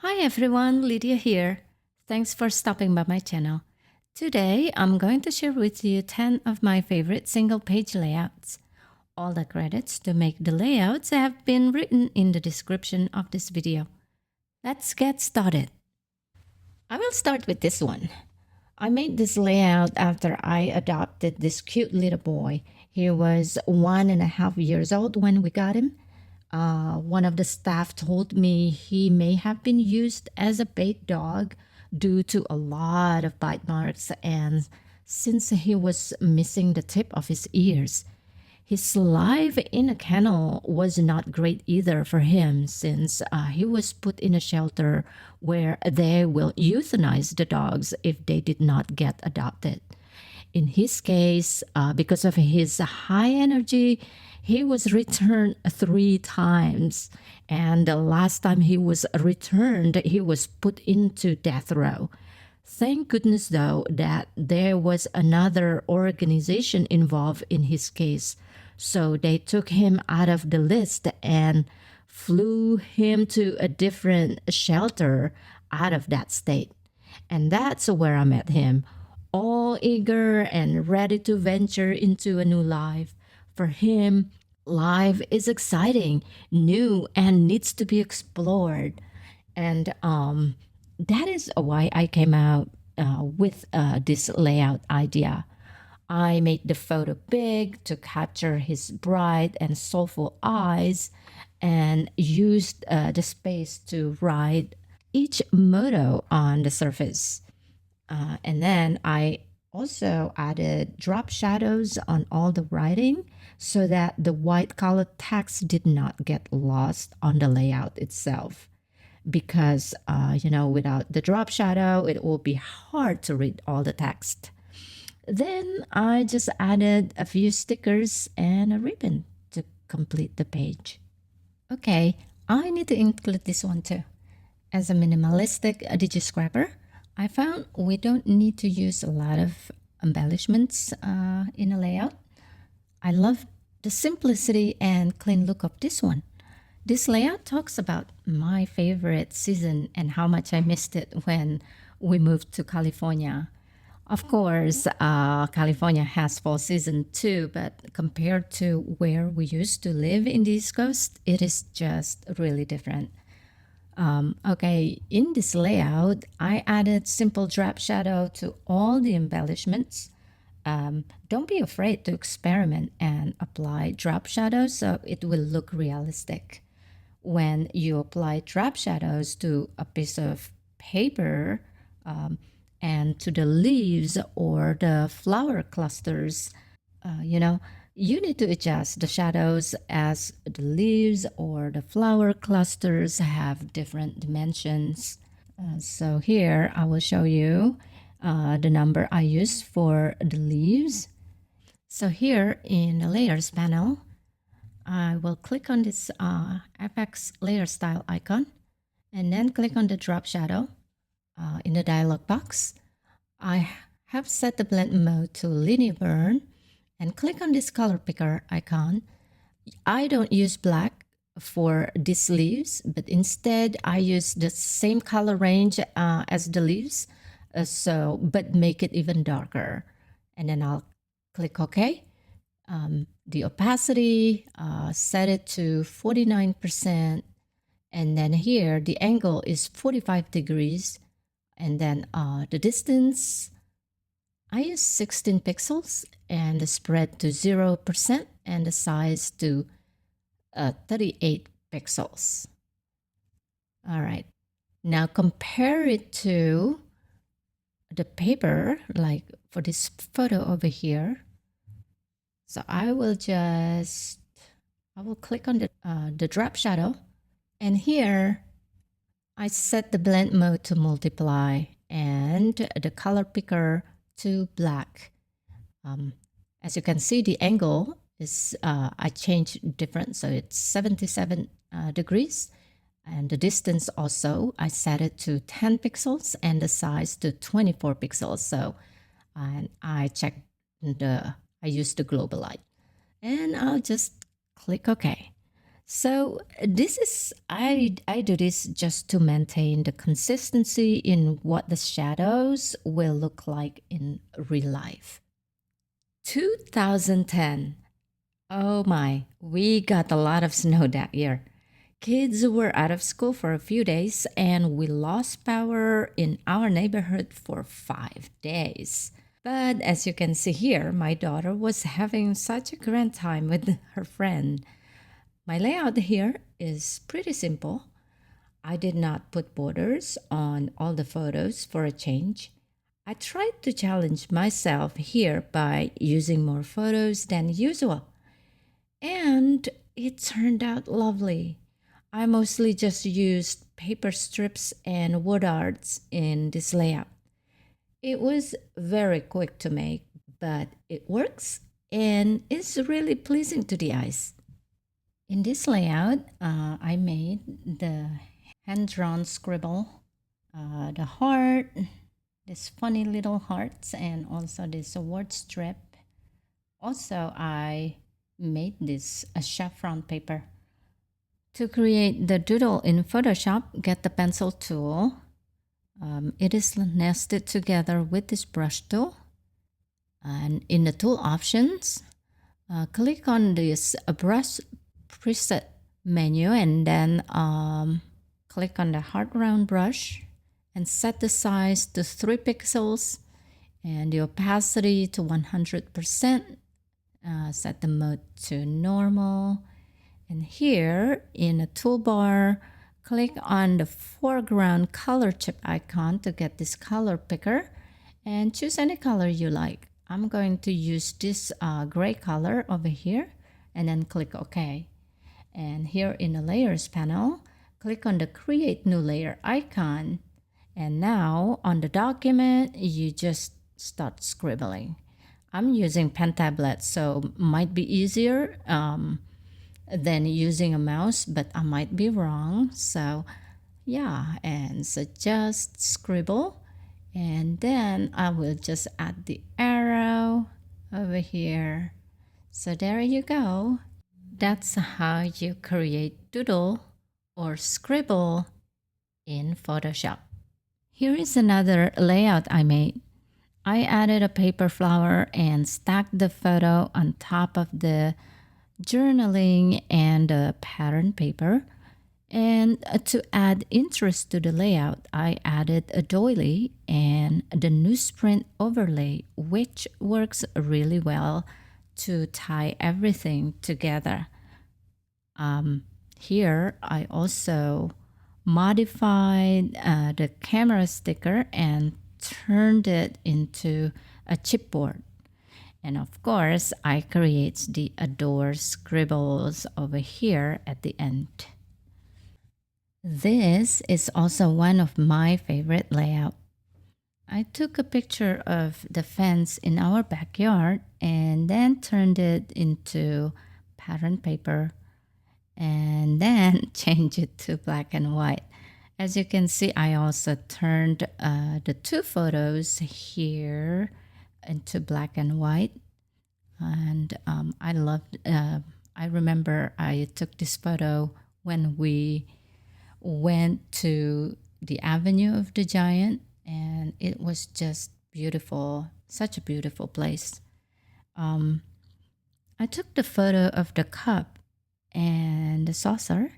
Hi everyone, Lidia here. Thanks for stopping by my channel. Today, I'm going to share with you 10 of my favorite single page layouts. All the credits to make the layouts have been written in the description of this video. Let's get started. I will start with this one. I made this layout after I adopted this cute little boy. He was 1.5 years old when we got him. One of the staff told me he may have been used as a bait dog due to a lot of bite marks, and since he was missing the tip of his ears, his life in a kennel was not great either for him, since he was put in a shelter where they will euthanize the dogs if they did not get adopted. In his case, because of his high energy, he was returned 3 times. And the last time he was returned, he was put into death row. Thank goodness, though, that there was another organization involved in his case. So they took him out of the list and flew him to a different shelter out of that state. And that's where I met him, all eager and ready to venture into a new life. For him, life is exciting, new, and needs to be explored. And that is why I came out with this layout idea. I made the photo big to capture his bright and soulful eyes and used the space to write each motto on the surface. And then I also added drop shadows on all the writing so that the white colored text did not get lost on the layout itself. Because, without the drop shadow, it will be hard to read all the text. Then I just added a few stickers and a ribbon to complete the page. Okay, I need to include this one too. As a minimalistic digi-scrapper, I found we don't need to use a lot of embellishments in a layout. I love the simplicity and clean look of this one. This layout talks about my favorite season and how much I missed it when we moved to California. Of course, California has fall season too, but compared to where we used to live in the East Coast, it is just really different. Okay, in this layout, I added simple drop shadow to all the embellishments. Don't be afraid to experiment and apply drop shadows so it will look realistic. When you apply drop shadows to a piece of paper and to the leaves or the flower clusters, you need to adjust the shadows as the leaves or the flower clusters have different dimensions. So here I will show you the number I use for the leaves. So here in the layers panel, I will click on this FX layer style icon and then click on the drop shadow in the dialog box. I have set the blend mode to linear burn and click on this color picker icon. I don't use black for these leaves, but instead I use the same color range as the leaves, but make it even darker. And then I'll click OK. The opacity, set it to 49%. And then here, the angle is 45 degrees. And then the distance, I use 16 pixels and the spread to 0% and the size to 38 pixels. All right. Now compare it to the paper, like for this photo over here. So I will click on the drop shadow, and here I set the blend mode to multiply and the color picker to black. As you can see, the angle is I changed different, so it's 77 degrees, and the distance also I set it to 10 pixels and the size to 24 pixels. So and I used the global light, and I'll just click OK. So I do this just to maintain the consistency in what the shadows will look like in real life. 2010. Oh my, we got a lot of snow that year. Kids were out of school for a few days and we lost power in our neighborhood for 5 days. But as you can see here, my daughter was having such a grand time with her friend. My layout here is pretty simple. I did not put borders on all the photos for a change. I tried to challenge myself here by using more photos than usual. And it turned out lovely. I mostly just used paper strips and wood arts in this layout. It was very quick to make, but it works and is really pleasing to the eyes. In this layout, I made the hand-drawn scribble, the heart, this funny little hearts, and also this word strip. Also, I made this a saffron paper. To create the doodle in Photoshop, get the pencil tool. It is nested together with this brush tool. And in the tool options, click on this brush preset menu and then click on the hard round brush and set the size to 3 pixels and the opacity to 100%. Set the mode to normal. And here in the toolbar, click on the foreground color chip icon to get this color picker and choose any color you like. I'm going to use this gray color over here and then click OK. And here in the layers panel, click on the create new layer icon. And now on the document, you just start scribbling. I'm using pen tablet, so might be easier than using a mouse, but I might be wrong. So yeah, and so just scribble. And then I will just add the arrow over here. So there you go. That's how you create doodle or scribble in Photoshop. Here is another layout I made. I added a paper flower and stacked the photo on top of the journaling and the pattern paper. And to add interest to the layout, I added a doily and the newsprint overlay, which works really well to tie everything together. Here, I also modified the camera sticker and turned it into a chipboard. And of course, I create the adore scribbles over here at the end. This is also one of my favorite layouts. I took a picture of the fence in our backyard and then turned it into pattern paper and then changed it to black and white. As you can see, I also turned the 2 photos here into black and white. And I remember I took this photo when we went to the Avenue of the Giant, and it was just beautiful, such a beautiful place. I took the photo of the cup and the saucer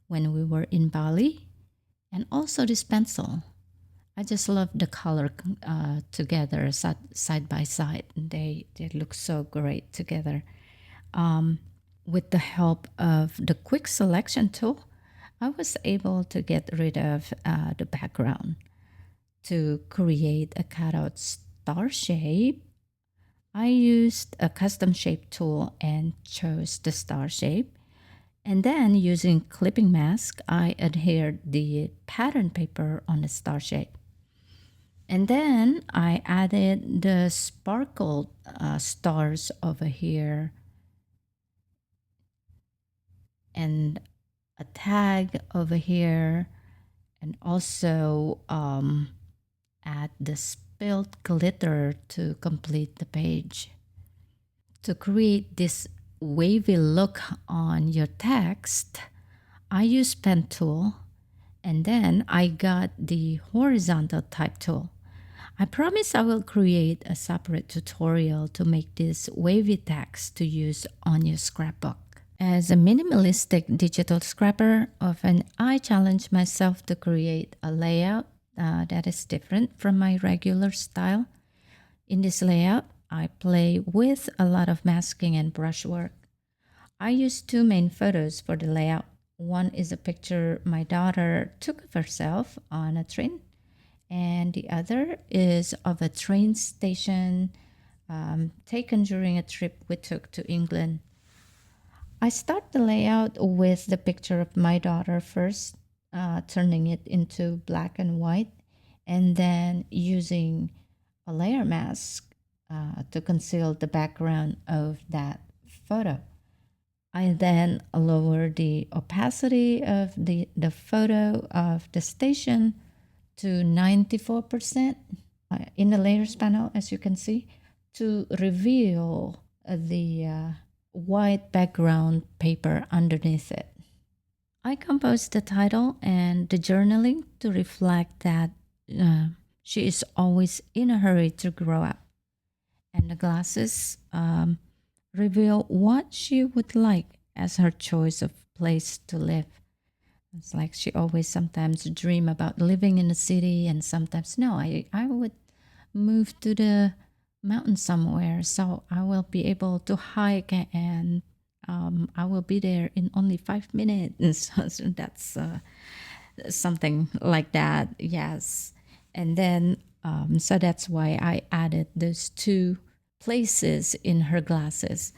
when we were in Bali, and also this pencil. I just love the color together, side by side. They look so great together. With the help of the quick selection tool, I was able to get rid of the background. To create a cutout star shape, I used a custom shape tool and chose the star shape. And then using clipping mask, I adhered the pattern paper on the star shape. And then I added the sparkled stars over here and a tag over here, and also add the spilled glitter to complete the page. To create this wavy look on your text, I use pen tool, and then I got the horizontal type tool. I promise I will create a separate tutorial to make this wavy text to use on your scrapbook. As a minimalistic digital scrapper, often I challenge myself to create a layout that is different from my regular style. In this layout, I play with a lot of masking and brushwork. I use two main photos for the layout. One is a picture my daughter took of herself on a train, and the other is of a train station taken during a trip we took to England. I start the layout with the picture of my daughter first, turning it into black and white, and then using a layer mask to conceal the background of that photo. I then lower the opacity of the photo of the station to 94% in the layers panel, as you can see, to reveal the white background paper underneath it. I composed the title and the journaling to reflect that she is always in a hurry to grow up. And the glasses reveal what she would like as her choice of place to live. It's like she always sometimes dream about living in the city, and sometimes no, I would move to the mountain somewhere so I will be able to hike, and I will be there in only 5 minutes. So that's something like that, yes. And then so that's why I added those two places in her glasses.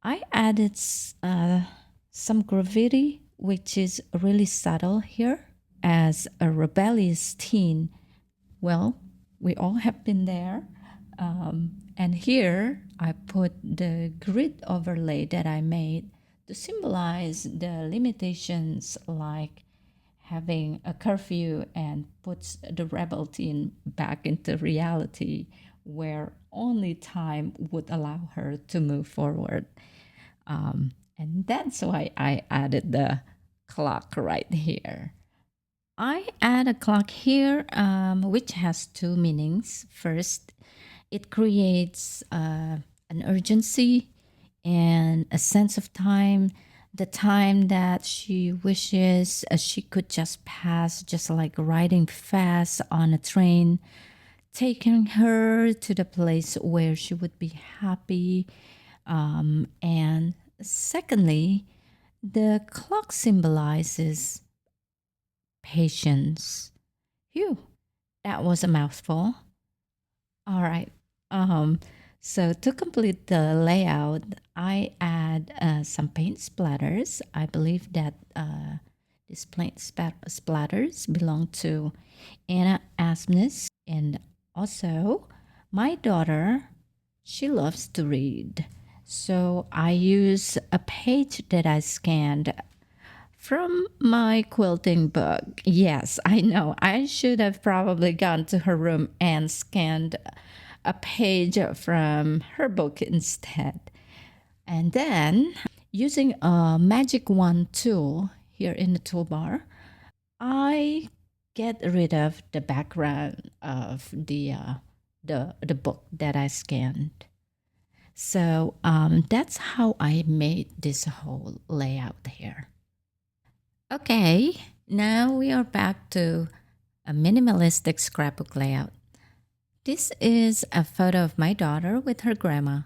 I added some graffiti, which is really subtle here. As a rebellious teen, well, we all have been there. And here I put the grid overlay that I made to symbolize the limitations, like having a curfew, and puts the rebel teen back into reality where only time would allow her to move forward. And that's why I added the clock right here. I add a clock here, which has two meanings. First, it creates an urgency and a sense of time, the time that she wishes she could just pass, just like riding fast on a train, taking her to the place where she would be happy. And secondly, the clock symbolizes patience. Phew, that was a mouthful. All right. So to complete the layout, I add some paint splatters. I believe that these paint splatters belong to Aspness, and also my daughter, she loves to read. So I use a page that I scanned from my quilting book. Yes, I know. I should have probably gone to her room and scanned a page from her book instead. And then, using a magic wand tool here in the toolbar, I get rid of the background of the book that I scanned. So that's how I made this whole layout here. Okay, now we are back to a minimalistic scrapbook layout. This is a photo of my daughter with her grandma.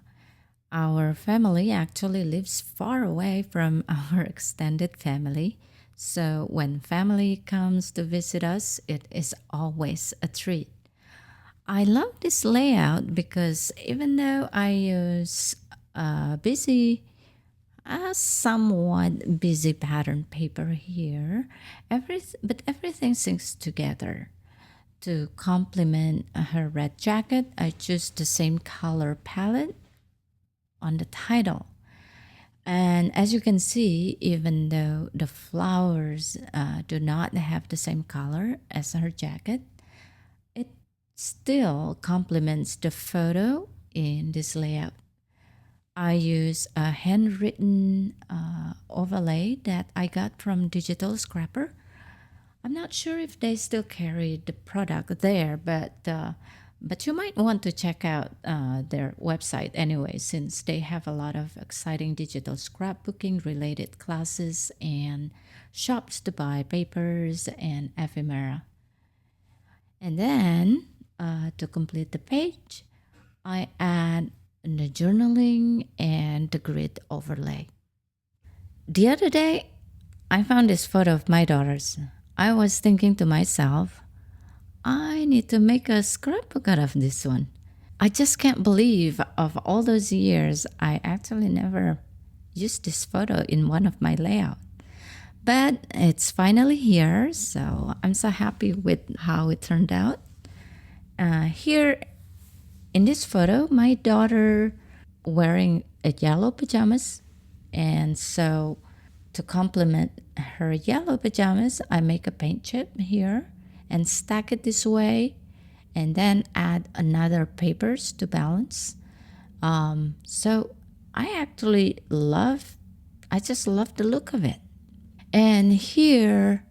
Our family actually lives far away from our extended family, so when family comes to visit us, it is always a treat. I love this layout because even though I use a somewhat busy pattern paper here, but everything syncs together. To complement her red jacket, I choose the same color palette on the title. And as you can see, even though the flowers do not have the same color as her jacket, it still complements the photo in this layout. I use a handwritten overlay that I got from Digital Scrapper. I'm not sure if they still carry the product there, but you might want to check out their website anyway, since they have a lot of exciting digital scrapbooking related classes and shops to buy papers and ephemera. And then to complete the page, I add the journaling and the grid overlay. The other day, I found this photo of my daughters. I was thinking to myself, I need to make a scrapbook out of this one. I just can't believe of all those years I actually never used this photo in one of my layouts. But it's finally here, so I'm so happy with how it turned out. Here in this photo, my daughter wearing a yellow pajamas, and so to complement her yellow pajamas, I make a paint chip here and stack it this way, and then add another papers to balance. So I just love the look of it. And here,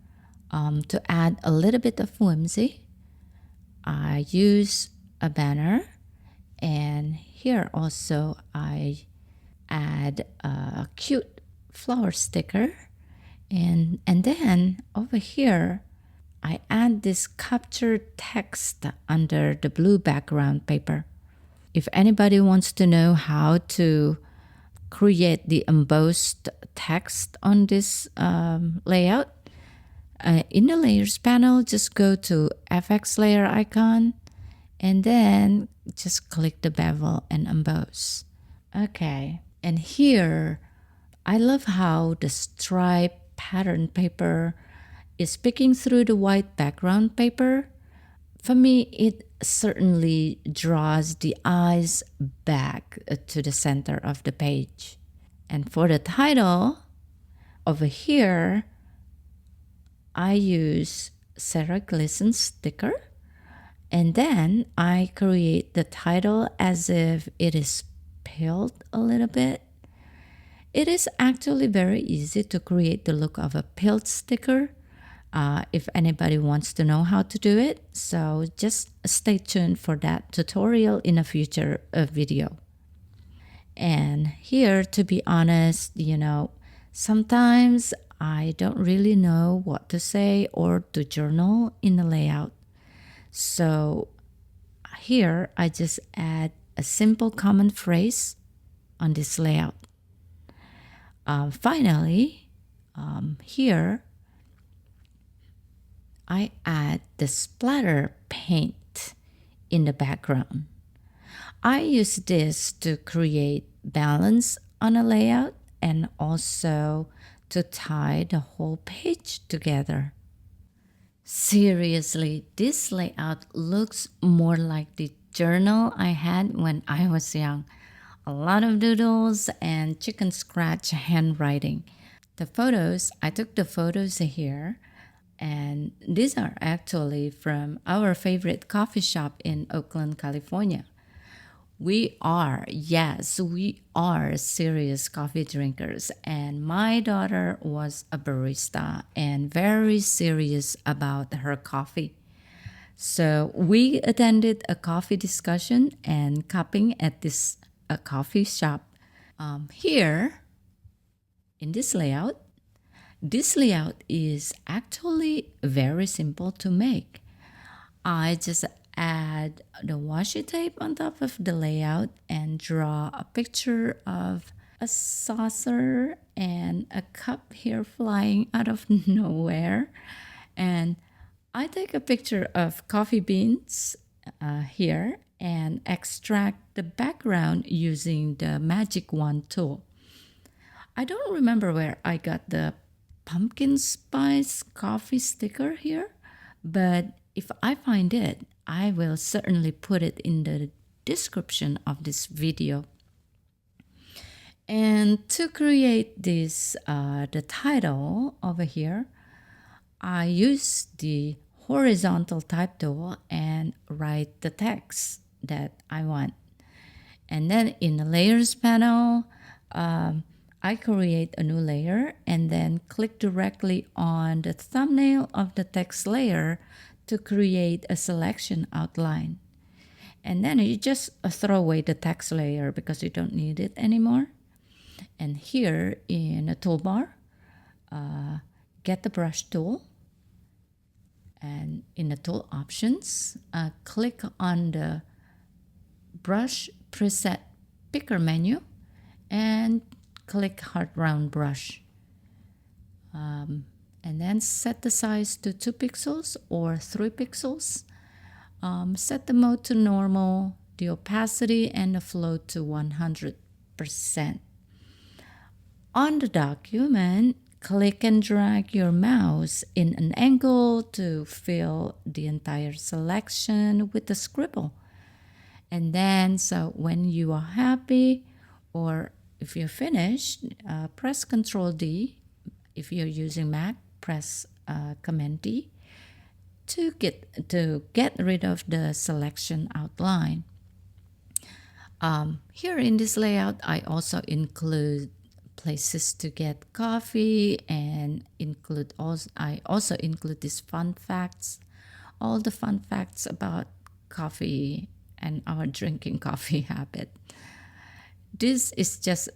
to add a little bit of whimsy, I use a banner, and here also I add a cute flower sticker, and then over here I add this captured text under the blue background paper. If anybody wants to know how to create the embossed text on this layout, in the layers panel, just go to FX layer icon and then just click the bevel and emboss. Okay, and here I love how the stripe pattern paper is picking through the white background paper. For me, it certainly draws the eyes back to the center of the page. And for the title, over here, I use Sara Gleason sticker, and then I create the title as if it is peeled a little bit. It is actually very easy to create the look of a peeled sticker if anybody wants to know how to do it. So just stay tuned for that tutorial in a future video. And here, to be honest, sometimes I don't really know what to say or to journal in the layout. So here I just add a simple common phrase on this layout. Finally, here I add the splatter paint in the background. I use this to create balance on a layout and also to tie the whole page together. Seriously, this layout looks more like the journal I had when I was young. A lot of doodles and chicken scratch handwriting. I took the photos here, and these are actually from our favorite coffee shop in Oakland, California. We are serious coffee drinkers, and my daughter was a barista and very serious about her coffee. So we attended a coffee discussion and cupping at this coffee shop. Here, in this layout is actually very simple to make. I just add the washi tape on top of the layout and draw a picture of a saucer and a cup here flying out of nowhere. And I take a picture of coffee beans here and extract the background using the magic wand tool. I don't remember where I got the pumpkin spice coffee sticker here, but if I find it, I will certainly put it in the description of this video. And to create this, the title over here, I use the horizontal type tool and write the text that I want. And then in the layers panel, I create a new layer and then click directly on the thumbnail of the text layer to create a selection outline. And then you just throw away the text layer because you don't need it anymore. And here in the toolbar, get the brush tool. And in the tool options, click on the brush preset picker menu and click hard round brush. And then set the size to 2 pixels or 3 pixels. Set the mode to normal, the opacity and the flow to 100%. On the document, click and drag your mouse in an angle to fill the entire selection with the scribble. And then, so when you are happy or if you're finished, press Ctrl D. If you're using Mac, press Command D to get rid of the selection outline. Here in this layout, I also include places to get coffee and I also include these fun facts, all the fun facts about coffee and our drinking coffee habit. This is just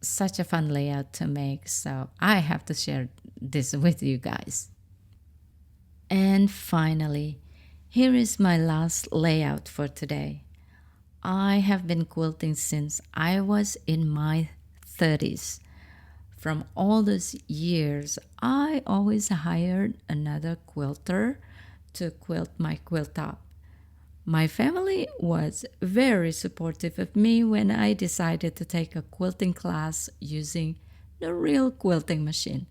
such a fun layout to make, so I have to share this with you guys. And finally, here is my last layout for today. I have been quilting since I was in my 30s. From all those years, I always hired another quilter to quilt my quilt top. My family was very supportive of me when I decided to take a quilting class using the real quilting machine.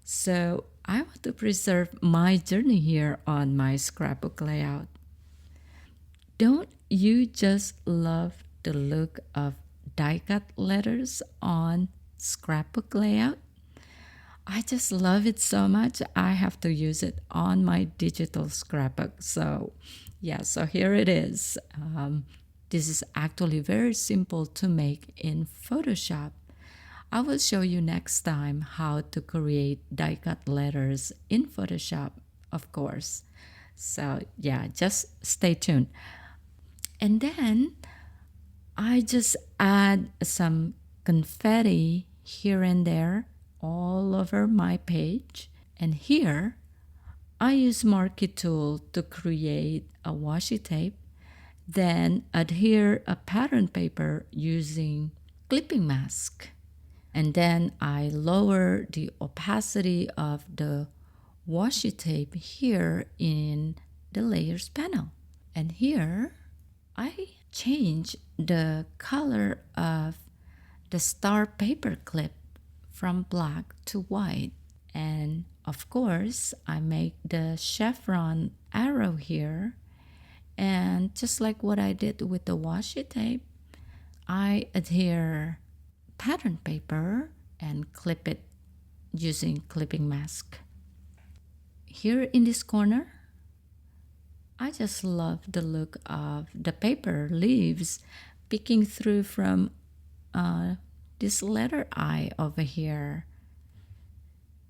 So I want to preserve my journey here on my scrapbook layout. Don't you just love the look of die-cut letters on scrapbook layout? I just love it so much. I have to use it on my digital scrapbook. So yeah, so here it is. This is actually very simple to make in Photoshop. I will show you next time how to create die-cut letters in Photoshop, of course. So yeah, just stay tuned. And then I just add some confetti here and there all over my page. And here I use marquee tool to create a washi tape, then adhere a pattern paper using clipping mask. And then I lower the opacity of the washi tape here in the layers panel. And here I change the color of the star paper clip from black to white. And of course, I make the chevron arrow here. And just like what I did with the washi tape, I adhere pattern paper and clip it using clipping mask. Here in this corner, I just love the look of the paper leaves peeking through from this letter I over here.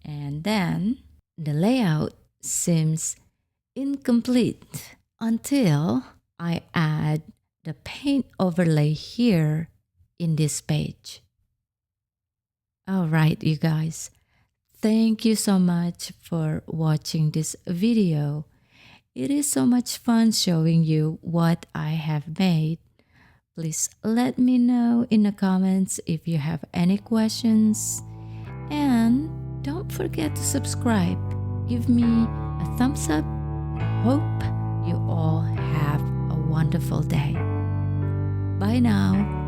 And then the layout seems incomplete until I add the paint overlay here in this page. All right, you guys, thank you so much for watching this video. It is so much fun showing you what I have made. Please let me know in the comments if you have any questions. And don't forget to subscribe. Give me a thumbs up. Hope you all have a wonderful day. Bye now.